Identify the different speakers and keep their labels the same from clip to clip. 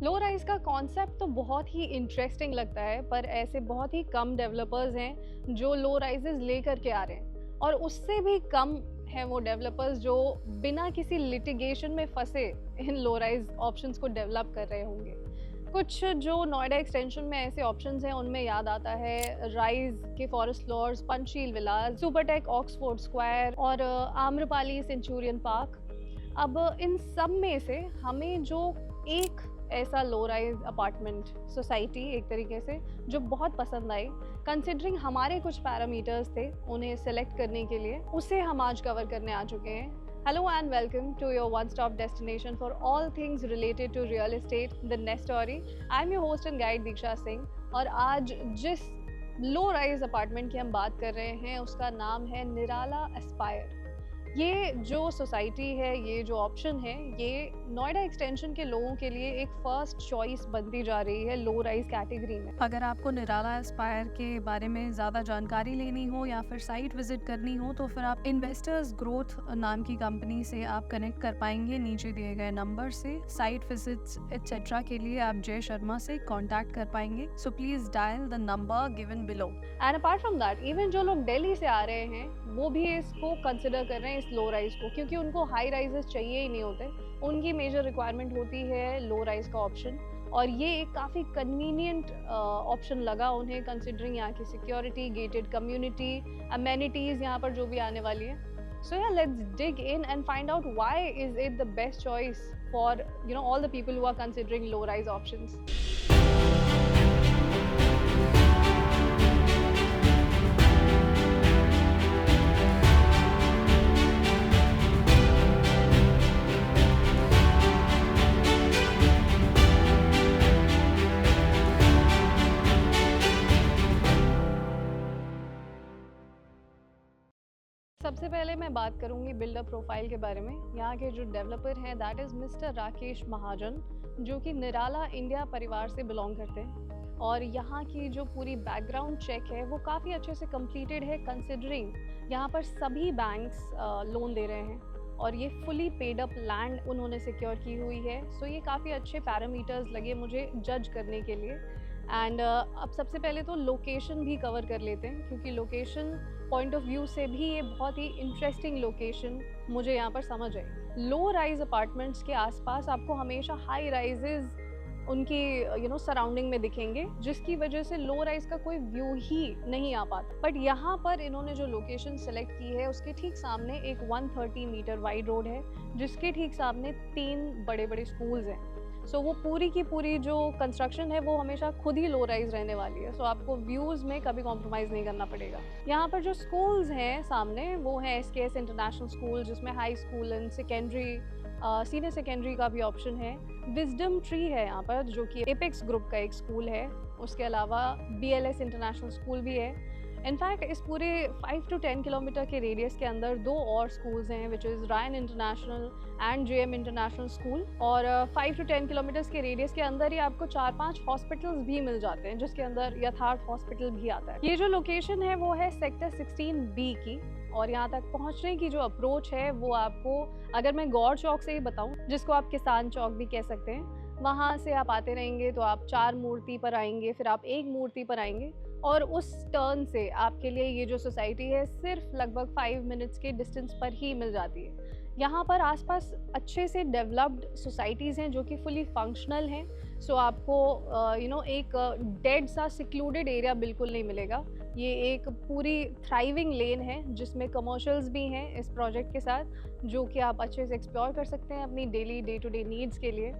Speaker 1: Low rise का concept तो बहुत ही इंटरेस्टिंग लगता है, पर ऐसे बहुत ही कम डेवलपर्स हैं जो लो राइजेस लेकर के आ रहे हैं, और उससे भी कम हैं वो डेवलपर्स जो बिना किसी लिटिगेशन में फंसे इन लो राइज ऑप्शंस को डेवलप कर रहे होंगे। कुछ जो नोएडा एक्सटेंशन में ऐसे ऑप्शंस हैं उनमें याद आता है राइज के फॉरेस्ट फ्लोर्स, पंचशील विलास, सुपरटेक ऑक्सफोर्ड स्क्वायर और आम्रपाली सेंचुरियन पार्क। अब इन सब में से हमें जो एक ऐसा लो राइज अपार्टमेंट सोसाइटी एक तरीके से जो बहुत पसंद आई, कंसिडरिंग हमारे कुछ पैरामीटर्स थे उन्हें सेलेक्ट करने के लिए, उसे हम आज कवर करने आ चुके हैं। Hello and welcome to your one stop destination for all things related to real estate, the next story. I am your host and guide Diksha Singh, और आज जिस लो राइज अपार्टमेंट की हम बात कर रहे हैं उसका नाम है निराला एस्पायर। ये जो सोसाइटी है, ये जो ऑप्शन है, ये नोएडा एक्सटेंशन के लोगों के लिए एक फर्स्ट चॉइस बनती जा रही है लो राइज कैटेगरी में।
Speaker 2: अगर आपको निराला एस्पायर के बारे में ज़्यादा जानकारी लेनी हो या फिर साइट विजिट करनी हो तो फिर आप इन्वेस्टर्स ग्रोथ नाम की कंपनी से आप कनेक्ट कर पाएंगे नीचे दिए गए नंबर से। साइट विजिट्स एक्सेट्रा के लिए आप जय शर्मा से कांटेक्ट कर पाएंगे, so please dial the number given below.
Speaker 1: And apart from that, even जो लोग दिल्ली से आ रहे हैं वो भी इसको कंसिडर कर रहे हैं, इस लो राइज को, क्योंकि उनको हाई राइजेस चाहिए ही नहीं होते। उनकी मेजर रिक्वायरमेंट होती है लो राइज का ऑप्शन, और ये एक काफ़ी कन्वीनियंट ऑप्शन लगा उन्हें, कंसिडरिंग यहाँ की सिक्योरिटी, गेटेड कम्युनिटी, अमेनिटीज़ यहाँ पर जो भी आने वाली है। सो या let's dig in and find out why is it the best choice for all the people who are considering low rise options. सबसे पहले मैं बात करूंगी बिल्डर प्रोफाइल के बारे में। यहाँ के जो डेवलपर हैं दैट इज़ मिस्टर राकेश महाजन, जो कि निराला इंडिया परिवार से बिलोंग करते हैं, और यहाँ की जो पूरी बैकग्राउंड चेक है वो काफ़ी अच्छे से कंप्लीटेड है, कंसिडरिंग यहाँ पर सभी बैंक्स लोन दे रहे हैं और ये फुली पेड अप लैंड उन्होंने सिक्योर की हुई है। सो ये काफ़ी अच्छे पैरामीटर्स लगे मुझे जज करने के लिए। एंड अब सबसे पहले तो लोकेशन भी कवर कर लेते हैं, क्योंकि लोकेशन पॉइंट ऑफ व्यू से भी ये बहुत ही इंटरेस्टिंग लोकेशन मुझे यहाँ पर समझ आई। लो राइज अपार्टमेंट्स के आसपास आपको हमेशा हाई राइजेस उनकी सराउंडिंग में दिखेंगे, जिसकी वजह से लो राइज का कोई व्यू ही नहीं आ पाता। बट यहाँ पर इन्होंने जो लोकेशन सेलेक्ट की है उसके ठीक सामने एक 130 मीटर वाइड रोड है, जिसके ठीक सामने 3 बड़े बड़े स्कूल्स हैं। सो वो पूरी की पूरी जो कंस्ट्रक्शन है वो हमेशा खुद ही लो राइज रहने वाली है, सो आपको व्यूज़ में कभी कॉम्प्रोमाइज़ नहीं करना पड़ेगा। यहाँ पर जो स्कूल्स हैं सामने वो है SKS इंटरनेशनल स्कूल, जिसमें high school and secondary, senior secondary का भी ऑप्शन है। विजडम ट्री है यहाँ पर, जो कि एपेक्स ग्रुप का एक स्कूल है। उसके अलावा BLS इंटरनेशनल स्कूल भी है। इनफैक्ट इस पूरे 5 to 10 किलोमीटर के रेडियस के अंदर 2 और स्कूल्स हैं, which is Ryan international and JM international school. और 5 to 10 किलोमीटर्स के रेडियस के अंदर ही आपको 4-5 हॉस्पिटल्स भी मिल जाते हैं, जिसके अंदर यथार्थ हॉस्पिटल भी आता है। ये जो लोकेशन है वो है सेक्टर 16B की, और यहाँ तक पहुँचने की जो अप्रोच है वो आपको, अगर मैं गौर चौक से ही बताऊँ, जिसको आप किसान चौक भी कह सकते हैं, वहाँ से आप आते रहेंगे तो आप 4 मूर्ति पर आएंगे, फिर आप 1 मूर्ति पर आएंगे, और उस टर्न से आपके लिए ये जो सोसाइटी है सिर्फ लगभग 5 मिनट्स के डिस्टेंस पर ही मिल जाती है। यहाँ पर आसपास अच्छे से डेवलप्ड सोसाइटीज़ हैं जो कि फुली फंक्शनल हैं। सो आपको एक डेड सा सिक्लूडेड एरिया बिल्कुल नहीं मिलेगा। ये एक पूरी थ्राइविंग लेन है जिसमें कमर्शियल्स भी हैं इस प्रोजेक्ट के साथ, जो कि आप अच्छे से एक्सप्लोर कर सकते हैं अपनी daily day to day needs के लिए।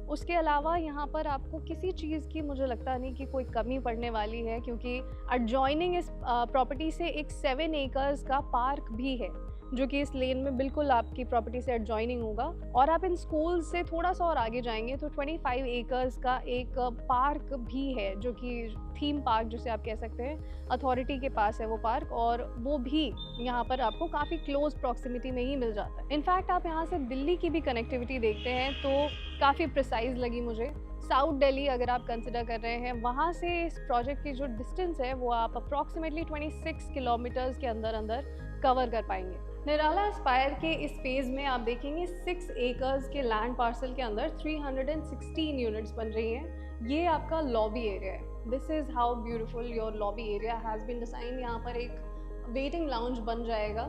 Speaker 1: उसके अलावा यहाँ पर आपको किसी चीज़ की मुझे लगता नहीं कि कोई कमी पड़ने वाली है, क्योंकि एडजॉइनिंग इस प्रॉपर्टी से एक 7 एकर्स का पार्क भी है, जो कि इस लेन में बिल्कुल आपकी प्रॉपर्टी से एडजॉइनिंग होगा। और आप इन स्कूल से थोड़ा सा और आगे जाएंगे तो 25 एकर्स का एक पार्क भी है, जो कि थीम पार्क जिसे आप कह सकते हैं, अथॉरिटी के पास है वो पार्क, और वो भी यहाँ पर आपको काफ़ी क्लोज प्रॉक्सिमिटी में ही मिल जाता है। इनफैक्ट आप यहाँ से दिल्ली की भी कनेक्टिविटी देखते हैं तो काफ़ी प्रिसाइज लगी मुझे। साउथ दिल्ली अगर आप कंसिडर कर रहे हैं, वहाँ से इस प्रोजेक्ट की जो डिस्टेंस है वो आप अप्रॉक्सीमेटली 26 किलोमीटर्स के अंदर अंदर कवर कर पाएंगे। निराला एस्पायर के इस फेज़ में आप देखेंगे 6 एकर्स के लैंड पार्सल के अंदर 316 यूनिट्स बन रही हैं। ये आपका लॉबी एरिया है। This is how beautiful your lobby area has been design. यहाँ पर एक वेटिंग लाउंज बन जाएगा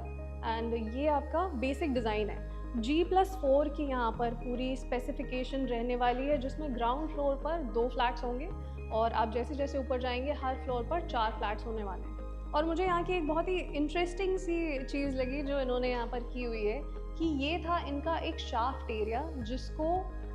Speaker 1: एंड ये आपका बेसिक डिज़ाइन है। G+4 की यहाँ पर पूरी स्पेसिफिकेशन रहने वाली है, जिसमें ग्राउंड फ्लोर पर 2 फ्लैट्स होंगे और आप जैसे जैसे ऊपर जाएंगे हर फ्लोर पर 4 फ्लैट्स होने वाले हैं। और मुझे यहाँ की एक बहुत ही इंटरेस्टिंग सी चीज़ लगी जो इन्होंने यहाँ पर की हुई है कि ये था इनका एक शाफ्ट एरिया, जिसको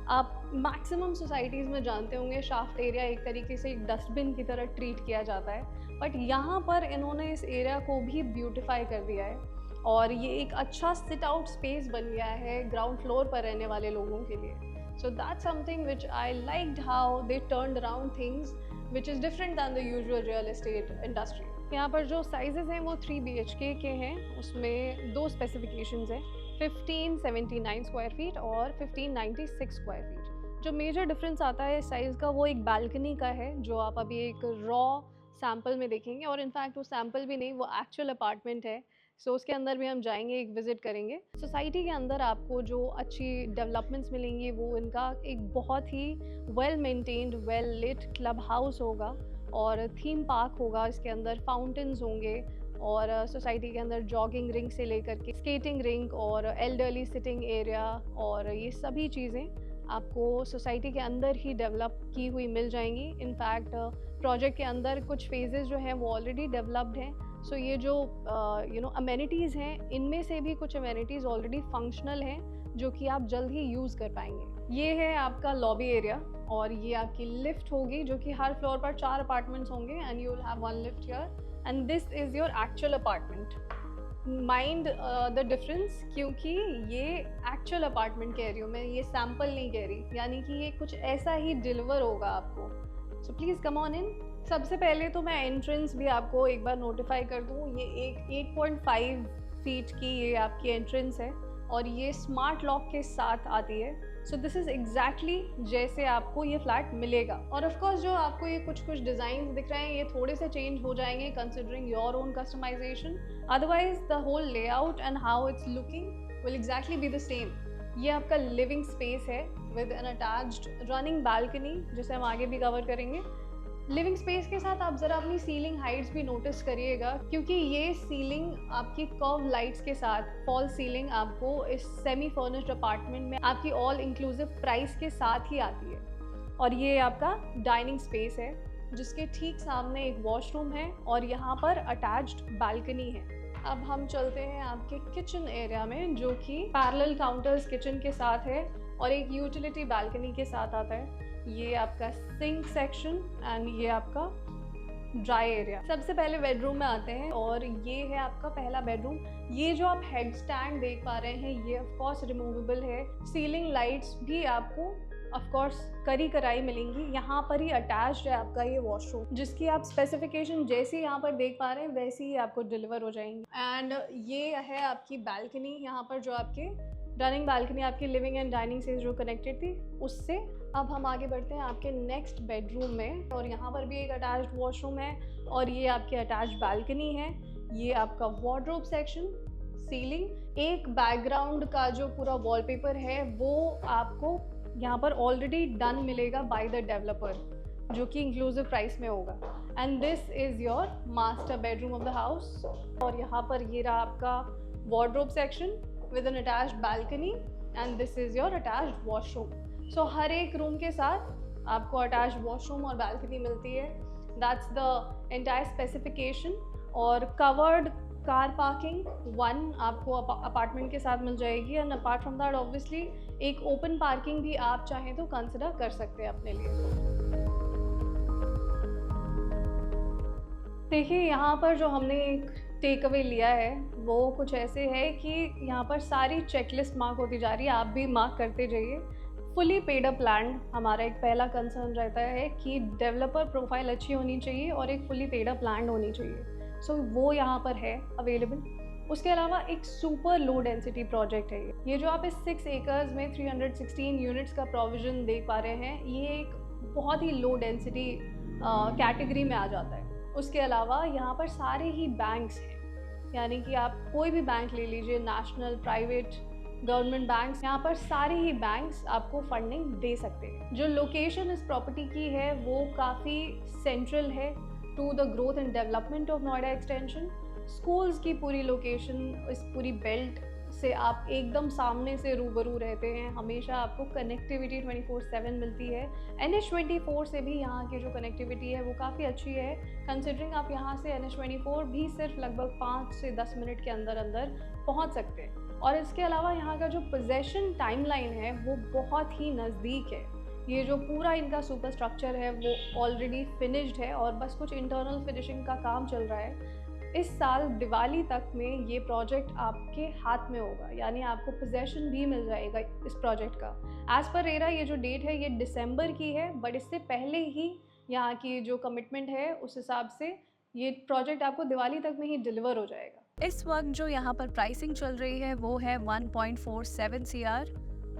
Speaker 1: आप मैक्सिमम सोसाइटीज़ में जानते होंगे। शाफ्ट एरिया एक तरीके से एक डस्टबिन की तरह ट्रीट किया जाता है, बट यहाँ पर इन्होंने इस एरिया को भी ब्यूटिफाई कर दिया है और ये एक अच्छा सिट आउट स्पेस बन गया है ग्राउंड फ्लोर पर रहने वाले लोगों के लिए। So that's something which I liked how they turned around things which is different than the usual real estate industry. यहाँ पर जो साइजेज़ हैं वो 3 BHK के हैं। उसमें 2 स्पेसिफिकेशंस हैं, 1579 स्क्वायर फीट और 1596 स्क्वायर फीट। जो मेजर डिफरेंस आता है साइज़ का वो एक बालकनी का है, जो आप अभी एक रॉ सैम्पल में देखेंगे। और इनफैक्ट वो सैम्पल भी नहीं, वो एक्चुअल अपार्टमेंट है। सो उसके अंदर भी हम जाएंगे, एक विज़िट करेंगे। सोसाइटी के अंदर आपको जो अच्छी डेवलपमेंट्स मिलेंगी वो इनका एक बहुत ही well maintained, well lit club house होगा और थीम पार्क होगा। इसके अंदर फाउंटेन्स होंगे और सोसाइटी के अंदर जॉगिंग रिंग से लेकर के स्केटिंग रिंग और एल्डरली सिटिंग एरिया और ये सभी चीज़ें आपको सोसाइटी के अंदर ही डेवलप की हुई मिल जाएंगी। इनफैक्ट प्रोजेक्ट के अंदर कुछ फेजेस जो हैं वो ऑलरेडी डेवलप्ड हैं। सो ये जो अमेनिटीज़ हैं, इनमें से भी कुछ अमेनिटीज़ ऑलरेडी फंक्शनल हैं जो कि आप जल्द ही यूज़ कर पाएंगे। ये है आपका लॉबी एरिया और ये आपकी लिफ्ट होगी, जो कि हर फ्लोर पर 4 अपार्टमेंट्स होंगे and you will have 1 lift here and this is your actual apartment. Mind the difference, क्योंकि ये एक्चुअल अपार्टमेंट कह रही हूँ मैं, ये सैम्पल नहीं कह रही, यानी कि ये कुछ ऐसा ही डिलीवर होगा आपको। So please come on in. सबसे पहले तो मैं एंट्रेंस भी आपको एक बार नोटिफाई कर दूँ। ये एक 8.5 फीट की ये आपकी एंट्रेंस है और ये स्मार्ट लॉक के साथ आती है। सो दिस इज़ एग्जैक्टली जैसे आपको ये फ्लैट मिलेगा। और ऑफ कोर्स जो आपको ये कुछ डिज़ाइन दिख रहे हैं ये थोड़े से चेंज हो जाएंगे considering your own customization. Otherwise the whole layout and how it's looking will exactly be the same. ये आपका लिविंग स्पेस है with an attached running balcony, जिसे हम आगे भी कवर करेंगे। लिविंग स्पेस के साथ आप ज़रा अपनी सीलिंग हाइट्स भी नोटिस करिएगा, क्योंकि ये सीलिंग आपकी कर्व लाइट्स के साथ फॉल सीलिंग आपको इस सेमी फर्निश्ड अपार्टमेंट में आपकी ऑल इंक्लूसिव प्राइस के साथ ही आती है। और ये आपका डाइनिंग स्पेस है, जिसके ठीक सामने एक वॉशरूम है और यहाँ पर अटैच्ड बालकनी है। अब हम चलते हैं आपके किचन एरिया में, जो कि पैरेलल काउंटर्स किचन के साथ है और एक यूटिलिटी बालकनी के साथ आता है। ये आपका सिंक सेक्शन एंड ये आपका ड्राई एरिया। सबसे पहले बेडरूम में आते हैं और ये है आपका पहला बेडरूम। ये जो आप हेड स्टैंड देख पा रहे हैं ये ऑफ कोर्स रिमूवेबल है। सीलिंग लाइट्स भी आपको ऑफ कोर्स करी कराई मिलेंगी। यहाँ पर ही अटैच्ड है आपका ये वॉशरूम, जिसकी आप स्पेसिफिकेशन जैसी यहाँ पर देख पा रहे हैं वैसी ही आपको डिलीवर हो जाएंगी। एंड ये है आपकी बालकनी, यहाँ पर जो आपके रनिंग बालकनी आपकी लिविंग एंड डाइनिंग से जो कनेक्टेड थी उससे। अब हम आगे बढ़ते हैं आपके नेक्स्ट बेडरूम में और यहाँ पर भी एक अटैच्ड वॉशरूम है और ये आपकी अटैच्ड बालकनी है। ये आपका वार्डरोब सेक्शन, सीलिंग, एक बैकग्राउंड का जो पूरा वॉलपेपर है वो आपको यहाँ पर ऑलरेडी डन मिलेगा बाय द डेवलपर, जो कि इंक्लूसिव प्राइस में होगा। And this is your master bedroom of the house. और यहाँ पर ये रहा आपका wardrobe section with an attached balcony and this is your attached washroom. So हर एक रूम के साथ आपको attached washroom और balcony मिलती है। That's the entire specification। और covered car parking 1 आपको अपार्टमेंट के साथ मिल जाएगी and apart from that obviously एक open parking भी आप चाहें तो consider कर सकते हैं अपने लिए। देखिए यहाँ पर जो हमने एक टेक अवे लिया है वो कुछ ऐसे है कि यहाँ पर सारी चेकलिस्ट मार्क होती जा रही है, आप भी मार्क करते जाइए। फुली पेड अप लैंड हमारा एक पहला कंसर्न रहता है कि डेवलपर प्रोफाइल अच्छी होनी चाहिए और एक फुली पेड अप लैंड होनी चाहिए। सो वो यहाँ पर है अवेलेबल। उसके अलावा एक सुपर लो डेंसिटी प्रोजेक्ट है ये जो आप इस 6 एकर्स में 316 यूनिट्स का प्रोविज़न देख पा रहे हैं, ये एक बहुत ही लो डेंसिटी कैटेगरी में आ जाता है। उसके अलावा यहाँ पर सारे ही बैंक्स हैं, यानी कि आप कोई भी बैंक ले लीजिए, नेशनल, प्राइवेट, गवर्नमेंट बैंक्स, यहाँ पर सारे ही बैंक्स आपको फंडिंग दे सकते हैं। जो लोकेशन इस प्रॉपर्टी की है वो काफ़ी सेंट्रल है to the growth and development of Noida extension. Schools की पूरी लोकेशन, इस पूरी बेल्ट से आप एकदम सामने से रूबरू रहते हैं। हमेशा आपको कनेक्टिविटी 24/7 मिलती है। NH24 से भी यहाँ की जो कनेक्टिविटी है वो काफ़ी अच्छी है, कंसिडरिंग आप यहाँ से NH24 भी सिर्फ लगभग 5 से 10 मिनट के अंदर अंदर पहुँच सकते हैं। और इसके अलावा यहाँ का जो पोजेशन टाइमलाइन है वो बहुत ही नज़दीक है। ये जो पूरा इनका सुपर स्ट्रक्चर है वो ऑलरेडी फिनिश्ड है और बस कुछ इंटरनल फिनिशिंग का काम चल रहा है। इस साल दिवाली तक में ये प्रोजेक्ट आपके हाथ में होगा, यानी आपको पोजेशन भी मिल जाएगा इस प्रोजेक्ट का। एज़ पर रेरा ये जो डेट है ये दिसंबर की है, बट इससे पहले ही यहाँ की जो कमिटमेंट है उस हिसाब से ये प्रोजेक्ट आपको दिवाली तक में ही डिलीवर हो जाएगा।
Speaker 2: इस वक्त जो यहाँ पर प्राइसिंग चल रही है वो है 1.47 CR।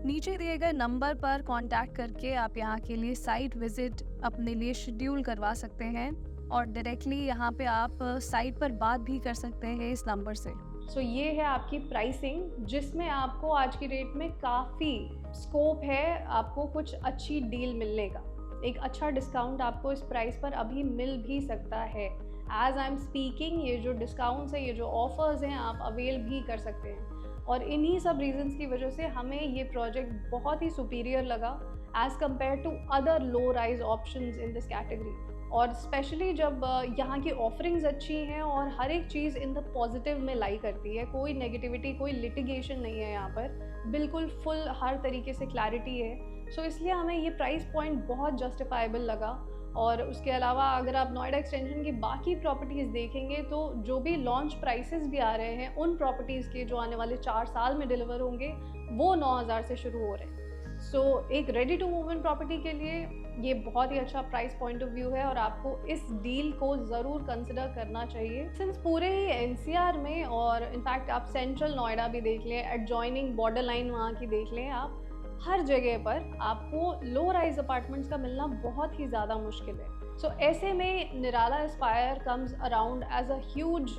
Speaker 2: नीचे दिए गए नंबर पर कांटेक्ट करके आप यहाँ के लिए साइट विजिट अपने लिए शेड्यूल करवा सकते हैं और डायरेक्टली यहाँ पे आप साइट पर बात भी कर सकते हैं इस नंबर से।
Speaker 1: सो ये है आपकी प्राइसिंग, जिसमें आपको आज की डेट में काफ़ी स्कोप है आपको कुछ अच्छी डील मिलने का। एक अच्छा डिस्काउंट आपको इस प्राइस पर अभी मिल भी सकता है। एज आई एम स्पीकिंग ये जो डिस्काउंट्स हैं, ये जो ऑफर्स हैं, आप अवेल भी कर सकते हैं। और इन्हीं सब रीजंस की वजह से हमें ये प्रोजेक्ट बहुत ही सुपीरियर लगा as compare to other low rise options in this category. और स्पेशली जब यहाँ की ऑफरिंग्स अच्छी हैं और हर एक चीज़ इन द पॉजिटिव में लाई करती है, कोई नेगेटिविटी, कोई लिटिगेशन नहीं है यहाँ पर, बिल्कुल फुल हर तरीके से क्लैरिटी है। सो इसलिए हमें ये प्राइस पॉइंट बहुत जस्टिफाइबल लगा। और उसके अलावा अगर आप नोएडा एक्सटेंशन की बाकी प्रॉपर्टीज़ देखेंगे तो जो भी लॉन्च प्राइसेस भी आ रहे हैं उन प्रॉपर्टीज़ के जो आने वाले 4 साल में डिलीवर होंगे वो 9,000 से शुरू हो रहे हैं। सो एक ready to move in property के लिए ये बहुत ही अच्छा प्राइस पॉइंट ऑफ व्यू है और आपको इस डील को ज़रूर कंसिडर करना चाहिए। सिंस पूरे ही NCR में, और इनफैक्ट आप सेंट्रल नोएडा भी देख लें, एडजॉइनिंग बॉर्डर लाइन वहाँ की देख लें, आप हर जगह पर आपको लो राइज अपार्टमेंट्स का मिलना बहुत ही ज़्यादा मुश्किल है। सो ऐसे में Nirala Aspire comes around as a huge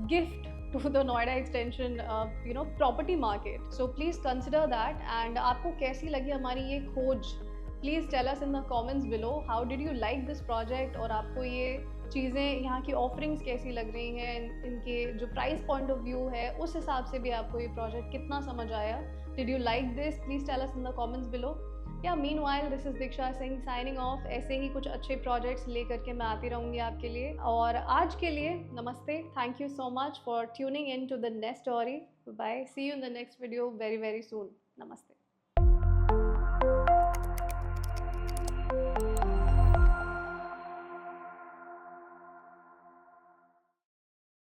Speaker 1: gift to the Noida extension property market. So please consider that. And आपको कैसी लगी हमारी ये खोज? Please tell us in the comments below. How did you like this project? और आपको ये चीज़ें, यहाँ की ऑफरिंग्स कैसी लग रही हैं, इनके जो प्राइस पॉइंट ऑफ व्यू है उस हिसाब से भी आपको ये प्रोजेक्ट कितना समझ आया? Did you like this? Please tell us in the comments below. या meanwhile this is Diksha Singh signing off। ऐसे ही कुछ अच्छे प्रोजेक्ट्स लेकर के मैं आती रहूँगी आपके लिए। और आज के लिए नमस्ते, thank you so much for tuning in to the next story. Bye, see you in the next video very very soon. नमस्ते।